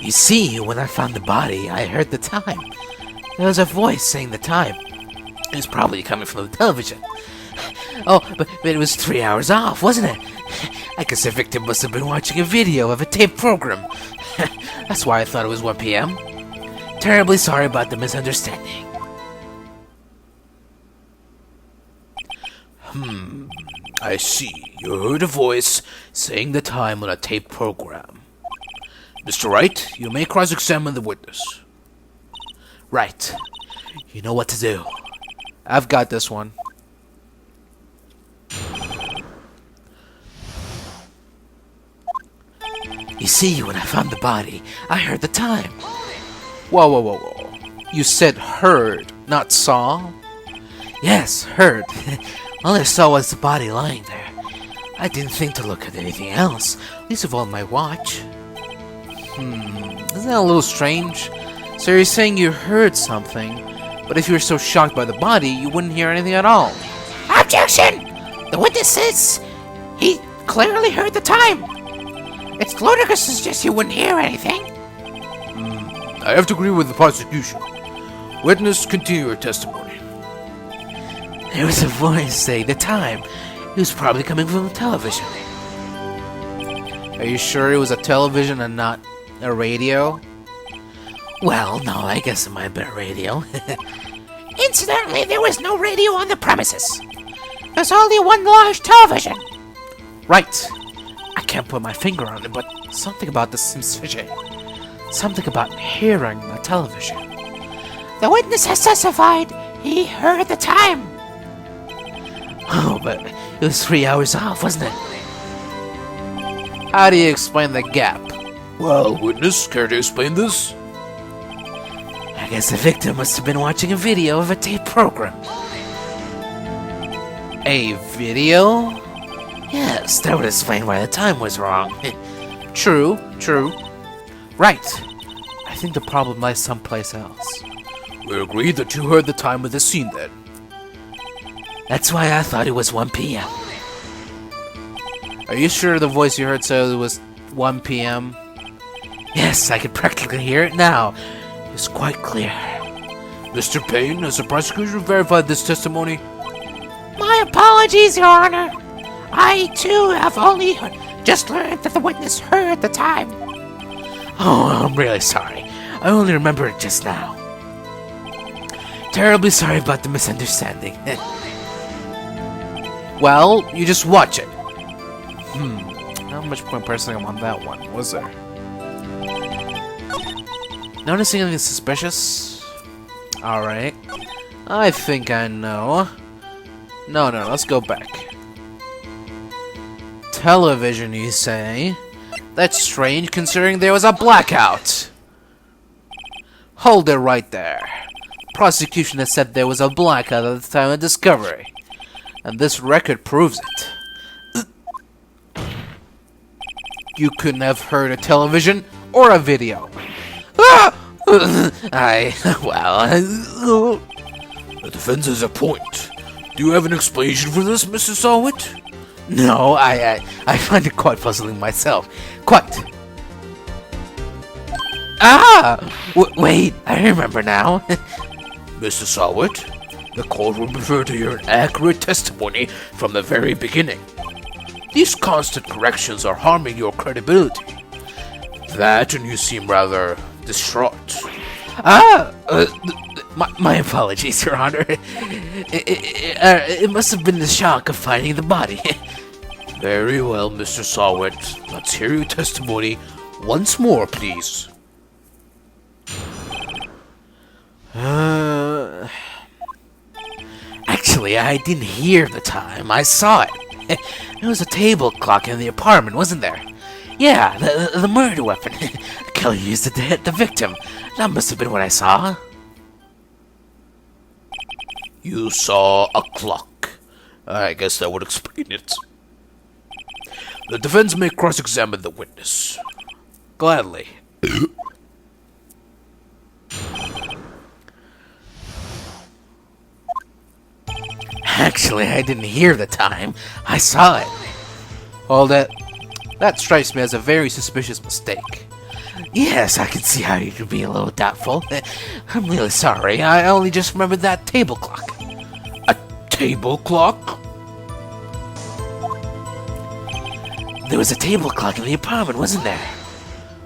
You see, when I found the body, I heard the time. There was a voice saying the time. It was probably coming from the television. Oh, but it was 3 hours off, wasn't it? I guess the victim must have been watching a video of a tape program. That's why I thought it was 1 p.m. Terribly sorry about the misunderstanding. I see. You heard a voice saying the time on a tape program. Mr. Wright, you may cross-examine the witness. Right. You know what to do. I've got this one. You see, when I found the body, I heard the time. Whoa. You said heard, not saw? Yes, heard. All I saw was the body lying there. I didn't think to look at anything else, least of all my watch. Isn't that a little strange? So you're saying you heard something, but if you were so shocked by the body, you wouldn't hear anything at all. Objection! The witness says he clearly heard the time. It's ludicrous to suggest you wouldn't hear anything. I have to agree with the prosecution. Witness, continue your testimony. There was a voice saying the time. It was probably coming from the television. Are you sure it was a television and not a radio? Well, no, I guess it might have been a radio. Incidentally, there was no radio on the premises. There's only one large television. Right. I can't put my finger on it, but something about this seems fishy. Something about hearing the television. The witness has testified he heard the time. Oh, but it was 3 hours off, wasn't it? How do you explain the gap? Well, witness, care to explain this? I guess the victim must have been watching a video of a tape program. A video? Yes, that would explain why the time was wrong. True. Right. I think the problem lies someplace else. We agree that you heard the time of the scene then. That's why I thought it was 1 p.m. Are you sure the voice you heard said it was 1 p.m.? Yes, I can practically hear it now. It's quite clear. Mr. Payne, has the prosecution verified this testimony? My apologies, Your Honor. I, too, have only just learned that the witness heard the time. Oh, I'm really sorry. I only remember it just now. Terribly sorry about the misunderstanding. Well, you just watch it. Not much point pressing on that one, was there? Noticing anything suspicious? Alright. I think I know. No, let's go back. Television, you say? That's strange considering there was a blackout. Hold it right there. Prosecution has said there was a blackout at the time of discovery. And this record proves it. You couldn't have heard a television or a video. Well... The defense has a point. Do you have an explanation for this, Mr. Sawit? No, I find it quite puzzling myself. Quite. Wait, I remember now. Mr. Sawit, the court will prefer to hear an accurate testimony from the very beginning. These constant corrections are harming your credibility. That and you seem rather distraught. My apologies, Your Honor. It must have been the shock of finding the body. Very well, Mr. Sawit. Let's hear your testimony once more, please. Actually, I didn't hear the time. I saw it. There was a table clock in the apartment, wasn't there? Yeah, the murder weapon. The killer used it to hit the victim. That must have been what I saw. You saw a clock. I guess that would explain it. The defense may cross-examine the witness. Gladly. Actually, I didn't hear the time. I saw it. Well, that strikes me as a very suspicious mistake. Yes, I can see how you could be a little doubtful. I'm really sorry. I only just remembered that table clock. A table clock? There was a table clock in the apartment, wasn't there?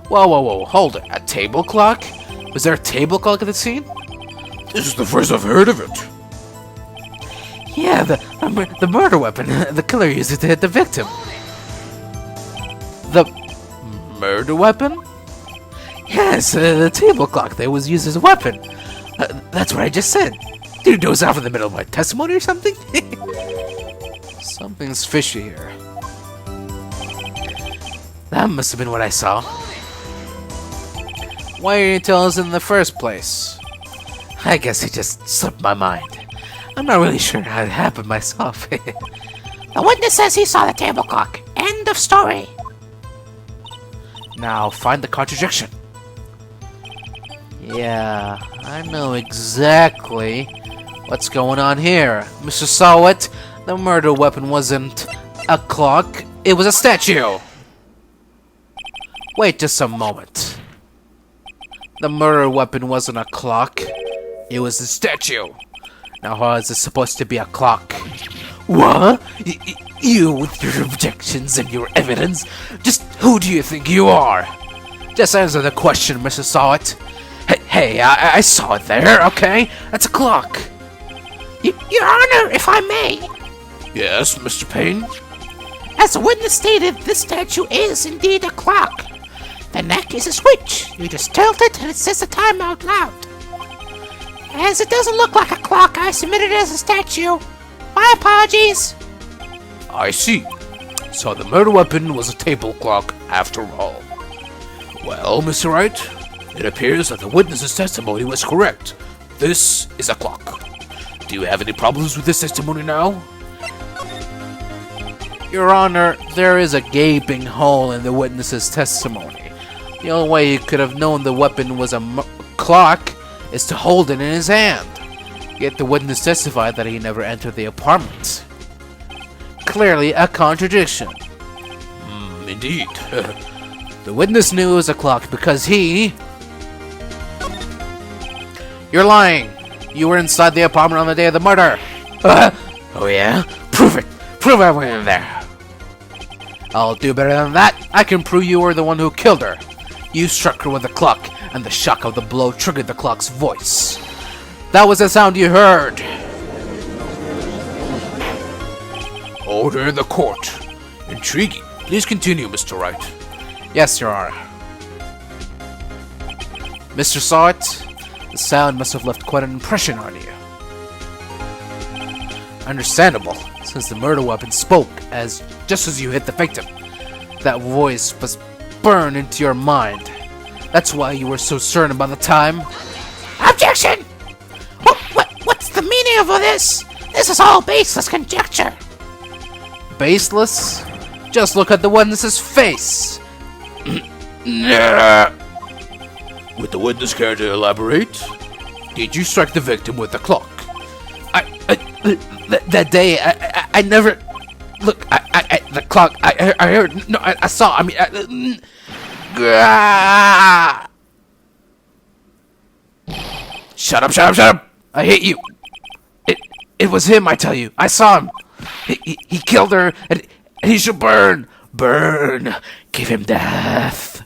Whoa, hold it. A table clock? Was there a table clock at the scene? This is the first I've heard of it. Yeah, the murder weapon. The killer used it to hit the victim. The murder weapon? Yes, the table clock that was used as a weapon. That's what I just said. Did you doze off in the middle of my testimony or something? Something's fishy here. That must have been what I saw. Why didn't you tell us in the first place? I guess it just slipped my mind. I'm not really sure how it happened myself. The witness says he saw the table clock. End of story. Now find the contradiction. Yeah, I know exactly what's going on here. Mr. Sawit, the murder weapon wasn't a clock, it was a statue. Wait just a moment. The murder weapon wasn't a clock, it was a statue. Now how is it supposed to be a clock? What? You with your objections and your evidence? Just who do you think you are? Just answer the question, Mr. Sawit. Hey, I saw it there, okay? That's a clock. Your Honor, if I may. Yes, Mr. Payne? As the witness stated, this statue is indeed a clock. The neck is a switch. You just tilt it and it says the time out loud. As it doesn't look like a clock, I submitted it as a statue. My apologies. I see. So the murder weapon was a table clock after all. Well, Mr. Wright, it appears that the witness's testimony was correct. This is a clock. Do you have any problems with this testimony now? Your Honor, there is a gaping hole in the witness's testimony. The only way he could have known the weapon was a clock is to hold it in his hand. Yet the witness testified that he never entered the apartment. Clearly a contradiction. Indeed. The witness knew it was a clock because he... You're lying! You were inside the apartment on the day of the murder! Oh yeah? Prove it! Prove I went in there! I'll do better than that. I can prove you were the one who killed her. You struck her with the clock, and the shock of the blow triggered the clock's voice. That was the sound you heard! Order in the court. Intriguing. Please continue, Mr. Wright. Yes, Your Honor. Mr. Sawit, the sound must have left quite an impression on you. Understandable, since the murder weapon spoke just as you hit the victim. That voice was burned into your mind. That's why you were so certain about the time. Objection! What's the meaning of all this? This is all baseless conjecture. Baseless? Just look at the witness's face. Would the witness care to elaborate? Did you strike the victim with the clock? That day, I never... Look, the clock, I heard... No, I saw, I mean... Shut up! I hate you. It was him, I tell you. I saw him. He killed her, and he should burn. Burn. Give him death.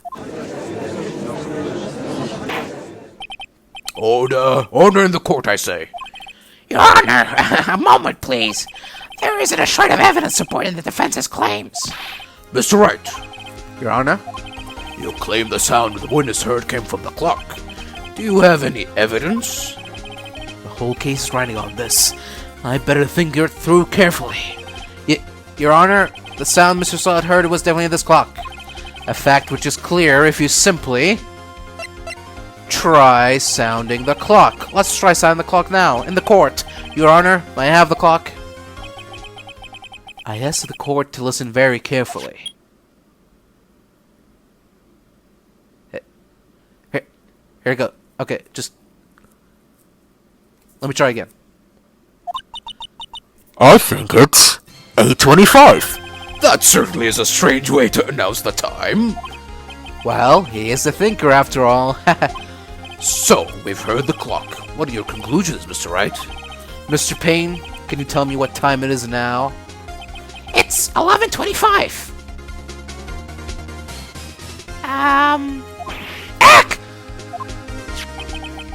Order in the court, I say. Your Honor, a moment, please. There isn't a shred of evidence supporting the defense's claims. Mr. Wright, Your Honor? you claim the sound the witness heard came from the clock. Do you have any evidence? The whole case is riding on this. I better think it through carefully. Your Honor, the sound Mr. Sawit heard was definitely this clock. A fact which is clear if you simply... try sounding the clock. Let's try sounding the clock now, in the court. Your Honor, may I have the clock? I ask the court to listen very carefully. Here we go. Okay, just... let me try again. I think it's 8:25. That certainly is a strange way to announce the time. Well, he is a thinker after all. So, we've heard the clock. What are your conclusions, Mr. Wright? Mr. Payne, can you tell me what time it is now? It's 11:25. Ack!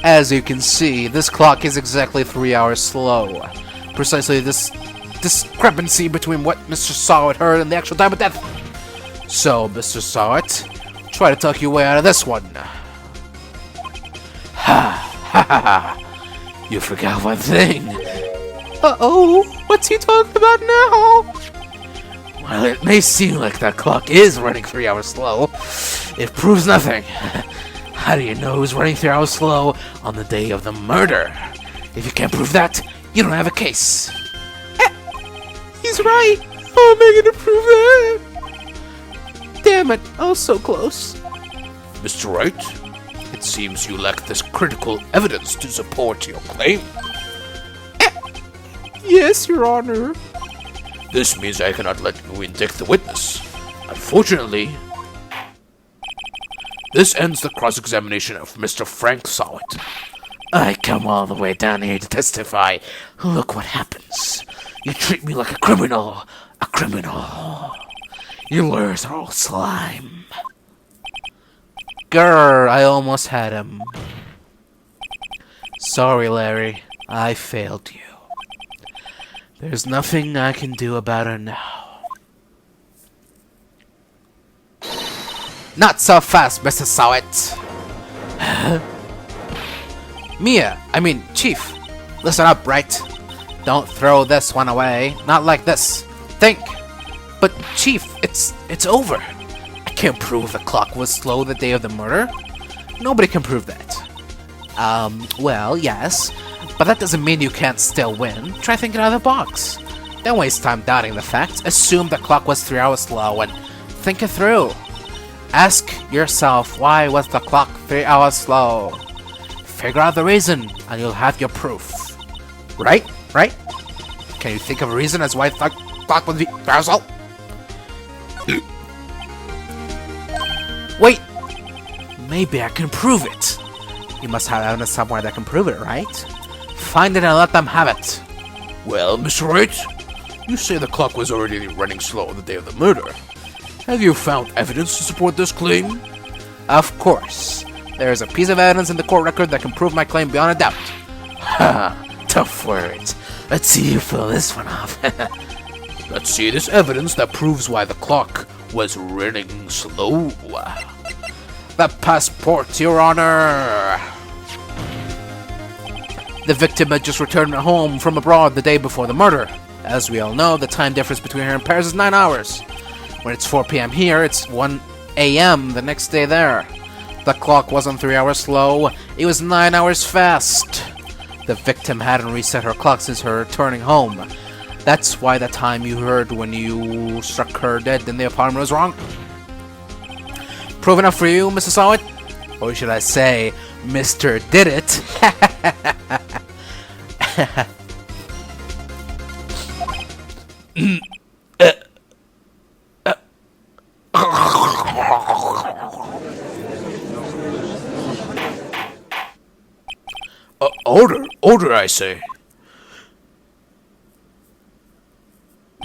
As you can see, this clock is exactly 3 hours slow. Precisely this discrepancy between what Mr. Sawit heard and the actual time of death. So, Mr. Sawit, try to talk your way out of this one. You forgot one thing. Uh-oh, what's he talking about now? Well, it may seem like that clock is running 3 hours slow. It proves nothing. How do you know who's running 3 hours slow on the day of the murder? If you can't prove that, you don't have a case. He's right. How am I gonna prove that? Damn it, I was so close. Mr. Wright, it seems you lack this critical evidence to support your claim. Yes, Your Honor. This means I cannot let you indict the witness. Unfortunately, this ends the cross-examination of Mr. Frank Sawit. I come all the way down here to testify. Look what happens. You treat me like a criminal. A criminal. Your lawyers are all slime. Grr, I almost had him. Sorry, Larry. I failed you. There's nothing I can do about her now. Not so fast, Mr. Sawit. Chief. Listen up, right? Don't throw this one away. Not like this. Think. But, Chief, it's over. I can't prove the clock was slow the day of the murder. Nobody can prove that. Well, yes. But that doesn't mean you can't still win. Try thinking out of the box. Don't waste time doubting the facts. Assume the clock was 3 hours slow and think it through. Ask yourself, why was the clock 3 hours slow? Figure out the reason, and you'll have your proof. Right? Right? Can you think of a reason as why the clock was 3 hours slow? Wait! Maybe I can prove it. You must have evidence somewhere that can prove it, right? Find it and let them have it. Well, Mr. Wright, you say the clock was already running slow on the day of the murder. Have you found evidence to support this claim? Of course. There is a piece of evidence in the court record that can prove my claim beyond a doubt. Ha! Tough words. Let's see you fill this one off. Let's see this evidence that proves why the clock was running slow. The passport, Your Honor! The victim had just returned home from abroad the day before the murder. As we all know, the time difference between here and Paris is 9 hours. When it's 4 p.m. here, it's 1 a.m. the next day there. The clock wasn't 3 hours slow, it was 9 hours fast. The victim hadn't reset her clock since her returning home. That's why the time you heard when you struck her dead in the apartment was wrong. Proof enough for you, Mr. Sawit? Or should I say, Mr. Did It? Order, I say.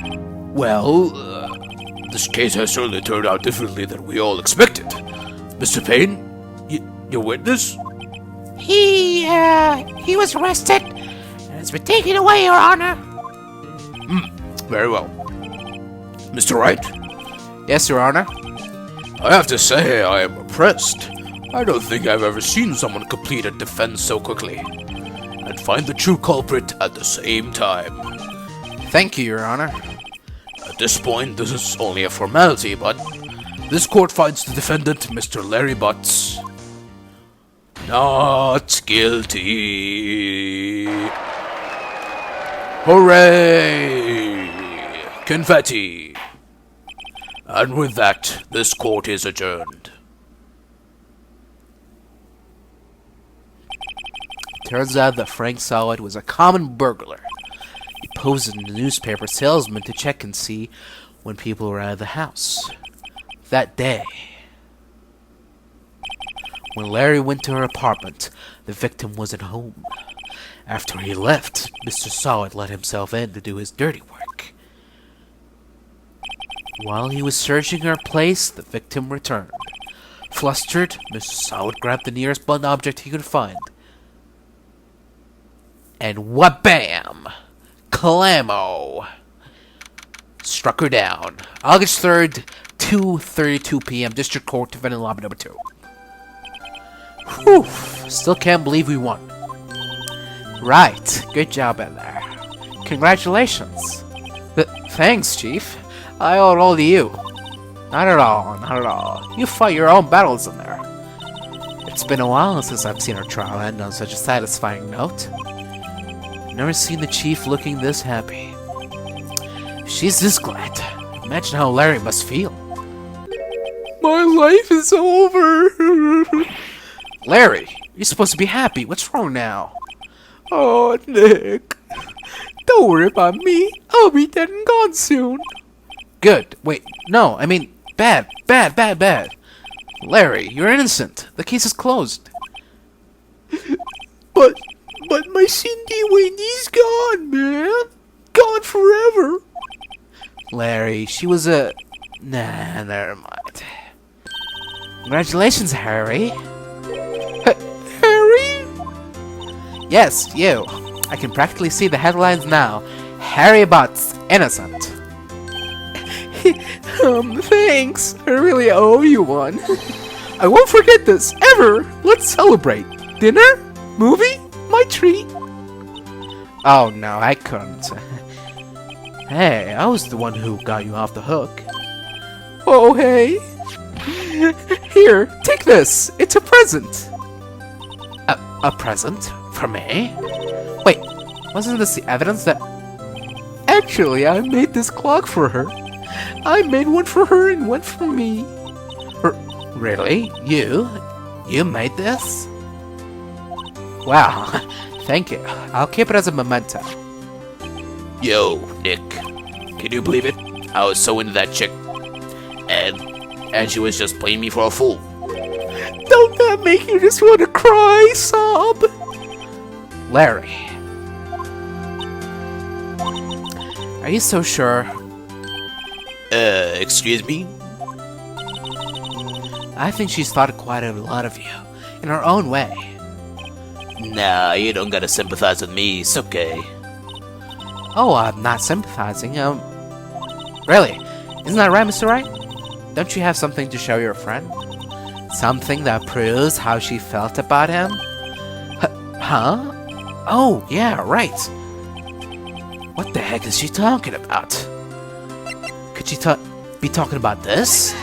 Well, this case has certainly turned out differently than we all expected. Mr. Payne, your witness? He was arrested and has been taken away, Your Honor. Very well. Mr. Wright? Yes, Your Honor? I have to say I am impressed. I don't think I've ever seen someone complete a defense so quickly and find the true culprit at the same time. Thank you, Your Honor. At this point, this is only a formality, but this court finds the defendant, Mr. Larry Butz, not guilty. Hooray! Confetti! And with that, this court is adjourned. Turns out that Frank Sawit was a common burglar. He posed as a newspaper salesman to check and see when people were out of the house. That day, When Larry went to her apartment, the victim wasn't home. After he left, Mr. Solid let himself in to do his dirty work. While he was searching her place, the victim returned. Flustered, Mr. Solid grabbed the nearest blunt object he could find. And wha-bam! Clammo! Struck her down. August 3rd, 2:32 p.m. District Court, Defendant Lobby Number 2. Whew! Still can't believe we won. Right. Good job in there. Congratulations. Thanks, Chief. I owe it all to you. Not at all, not at all. You fought your own battles in there. It's been a while since I've seen our trial end on such a satisfying note. Never seen the Chief looking this happy. She's this glad. Imagine how Larry must feel. My life is over. Larry, you're supposed to be happy. What's wrong now? Oh, Nick. Don't worry about me. I'll be dead and gone soon. Good. Wait, no, I mean, bad. Larry, you're innocent. The case is closed. But my Cindy Wendy's gone, man. Gone forever. Larry, she was a... Nah, never mind. Congratulations, Harry. Harry? Yes, you. I can practically see the headlines now. Harry Butz, innocent. Thanks. I really owe you one. I won't forget this, ever. Let's celebrate. Dinner? Movie? My treat. Oh, no, I couldn't. Hey, I was the one who got you off the hook. Oh, hey. Here, take this. It's a present. A present? For me? Wait, wasn't this the evidence that... Actually, I made this clock for her. I made one for her and one for me. Really? You? You made this? Wow, thank you. I'll keep it as a memento. Yo, Nick. Can you believe it? I was so into that chick. And she was just playing me for a fool. Don't that make you just want to cry, sob? Larry. Are you so sure? Excuse me? I think she's thought quite a lot of you, in her own way. Nah, you don't gotta sympathize with me, it's okay. Oh, I'm not sympathizing, Really? Isn't that right, Mr. Wright? Don't you have something to show your friend? Something that proves how she felt about him? Huh? Oh, yeah, right. What the heck is she talking about? Could she be talking about this?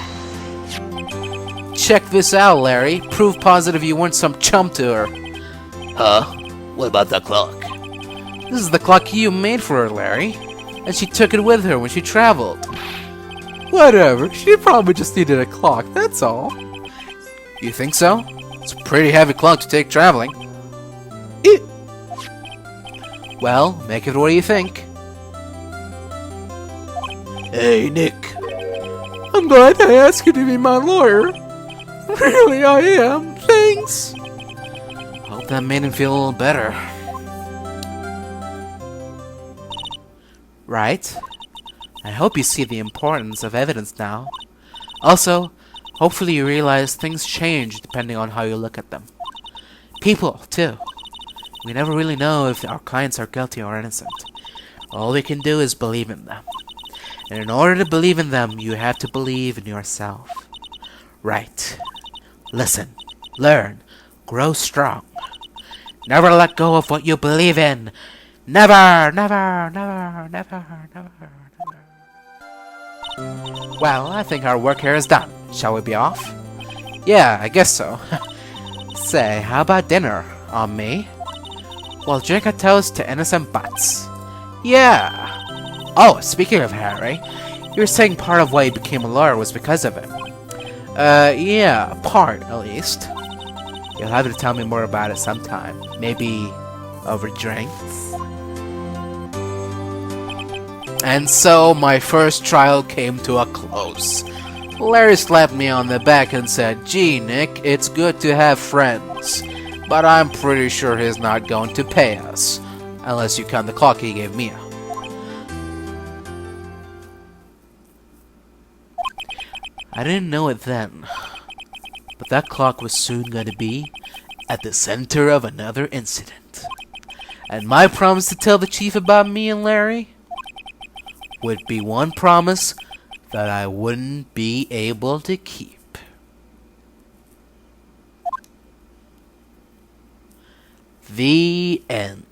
Check this out, Larry. Proof positive you weren't some chump to her. Huh? What about that clock? This is the clock you made for her, Larry. And she took it with her when she traveled. Whatever, she probably just needed a clock, that's all. You think so? It's a pretty heavy clock to take traveling. Well, make it what you think. Hey, Nick. I'm glad I asked you to be my lawyer. Really, I am. Thanks. Hope that made him feel a little better. Right? I hope you see the importance of evidence now. Also, hopefully you realize things change depending on how you look at them. People, too. We never really know if our clients are guilty or innocent. All we can do is believe in them. And in order to believe in them, you have to believe in yourself. Right. Listen, learn, grow strong. Never let go of what you believe in. Never, never, never, never, never, never. Well, I think our work here is done. Shall we be off? Yeah, I guess so. Say, how about dinner? On me? Well, drink a toast to innocent Butz. Yeah. Oh, speaking of Harry, you were saying part of why he became a lawyer was because of him. Yeah, part, at least. You'll have to tell me more about it sometime. Maybe over drinks? And so my first trial came to a close. Larry slapped me on the back and said, "Gee, Nick, it's good to have friends, but I'm pretty sure he's not going to pay us, unless you count the clock he gave Mia." I didn't know it then, but that clock was soon going to be at the center of another incident. And my promise to tell the chief about me and Larry would be one promise that I wouldn't be able to keep. The end.